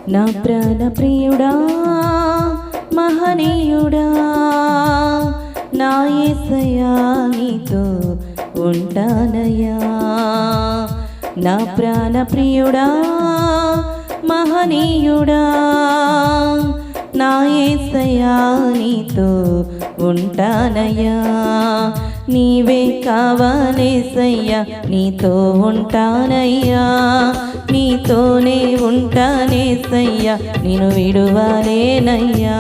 నా ప్రాణ ప్రియుడా మహనీయుడా నా యేసయ్యా నీతో ఉంటానయ్యా. నా ప్రాణ ప్రియుడా మహనీయుడా నా యేసయ్యా నీతో ఉంటానయ్యా. నీవే కావాలేసయ్యా నీతో ఉంటానయ్యా. నీతోనే ఉంటానేసయ్యా నిన్ను విడువలేనయ్యా.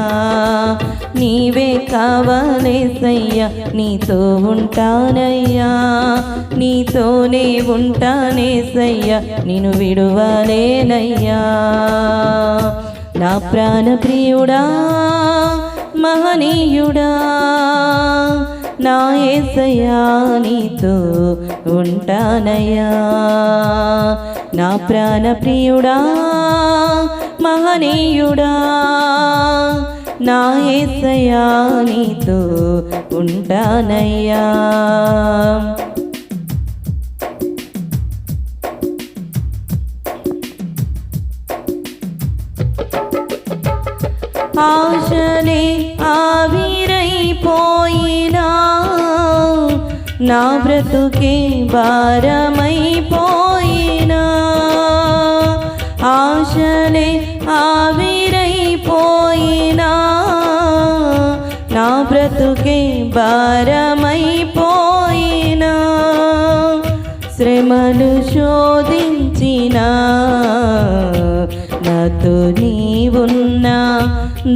నీవే కావాలేసయ్యా నీతో ఉంటానయ్యా. నీతోనే ఉంటానేసయ్యా నిన్ను విడువలేనయ్యా. నా ప్రాణ ప్రియుడా మహనీయుడా నా యేసయ్యా నీతో ఉంటానయ్యా. నా ప్రాణ ప్రియుడా మహనీయుడా నా యేసయ్యా నీతో ఉంటానయ్యా. ఆశలే ఆవిరైపోయినా నా బ్రతుకే భారమైపోయినా. ఆశలే ఆవిరైపోయినా నా బ్రతుకే భారమైపోయినా. శ్రమలు శోధించినా నాతో నీవున్నా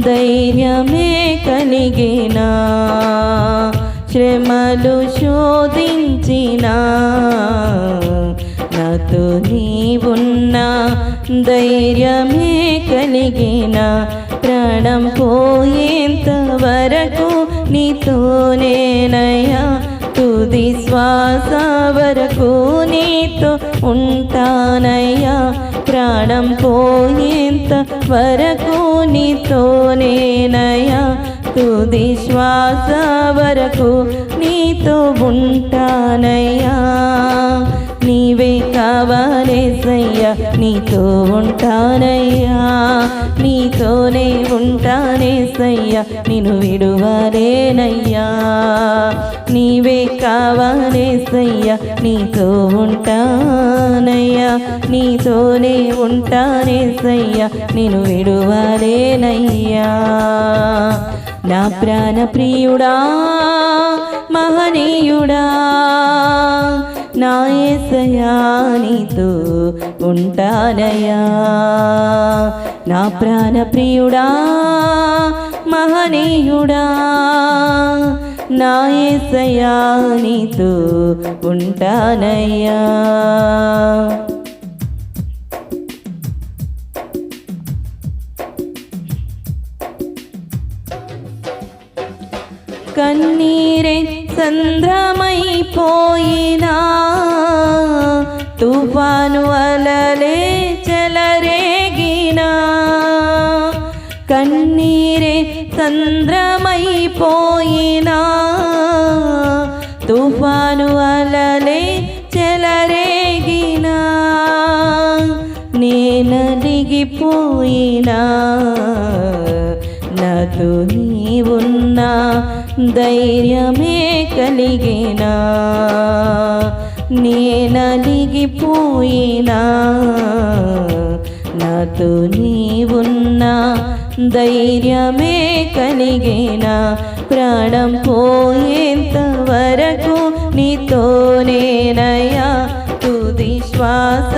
ధైర్యమే కలిగినా. శ్రమలు శోధించినా నాతో నీవున్నా ధైర్యమే కలిగినా. ప్రాణం పోయేంత వరకు నీతోనేనయ్యా. తుది శ్వాస వరకు నీతో ఉంటానయ్యా. ప్రాణం పోయేంత వరకు నీతోనేనయ్యా. తుది శ్వాస వరకు నీతో ఉంటానయ్యా. నీవే కావాలేసయ్యా నీతో ఉంటానయ్యా. నీతోనే ఉంటానేసయ్యా నిన్ను విడువలేనయ్యా. నీవే కావాలేసయ్యా నీతో ఉంటానయ్యా. నీతోనే ఉంటానేసయ్యా నిన్ను విడువలేనయ్యా. నా ప్రాణ ప్రియుడా మహనీయుడా నా యేసయ్యా నీతో ఉంటానయ్యా. నా ప్రాణ ప్రియుడా మహనీయుడా నా యేసయ్యా నీతో ఉంటానయ్యా. కన్నీరే సంద్రమైపోయినా తుఫాను అలలే చెలరేగినా. కన్నీరే సంద్రమైపోయినా తుఫాను అలలే చెలరేగినా. నేనలిగిపోయినా నాతో నీవున్నా ధైర్యమే కలిగినా. నేనలిగిపోయినా నాతో నీవున్నా ధైర్యమే కలిగినా. ప్రాణం పోయేంత వరకు నీతోనేనయ్యా. తుది శ్వాస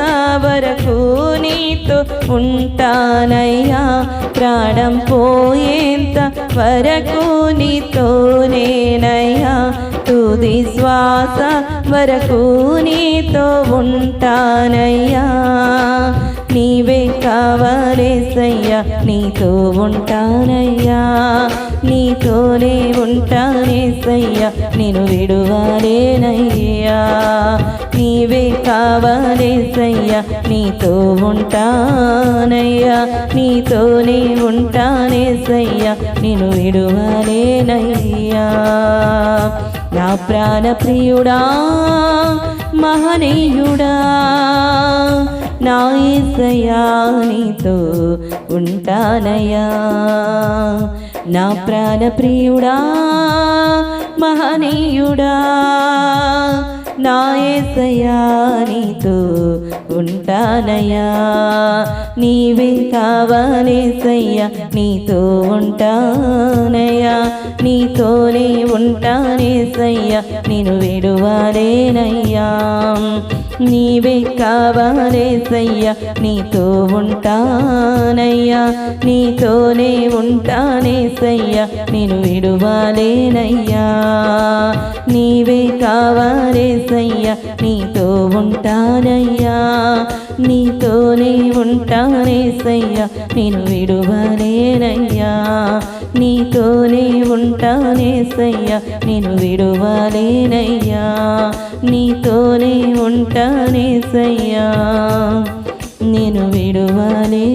వరకు నీతో ఉంటానయ్యా. ప్రాణం పోయేంత వరకు నీతోనేనయ్యా. తుది శ్వాస వరకు నీతో ఉంటానయ్యా. నీవే కావాలేసయ్యా నీతో ఉంటానయ్యా. నీతోనే ఉంటానేసయ్యా నిన్ను విడువలేనయ్యా. నీవే కావాలేసయ్యా నీతో ఉంటానయ్యా. నీతోనే ఉంటానేసయ్యా నిన్ను విడువలేనయ్యా. నా ప్రాణ ప్రియుడా మహనీయుడా నా యేసయ్యా నీతో ఉంటానయ్యా. నా ప్రాణ ప్రియుడా మహనీయుడా నా యేసయ్యా నీతో ఉంటానయ్యా. నీవే కావాలేసయ్యా నీతో ఉంటానయ్యా. నీతోనే ఉంటానేసయ్యా నేను విడువలేనయ్యా. నీవే కావాలేసయ్యా నీతో ఉంటానయ్యా. నీతోనే ఉంటానేసయ్యా నేను విడువలేనయ్యా. నీవే కావాలేసయ్యా నీతో ఉంటానయ్యా. నీతోనే ఉంటానేసయ్యా నేను విడువలేనయ్యా. నీతోనే ఉంటానేసయ్యా నేను విడువలేనయ్యా. నీతోనే ఉంటానేసయ్యా నేను విడువలేనయ్యా.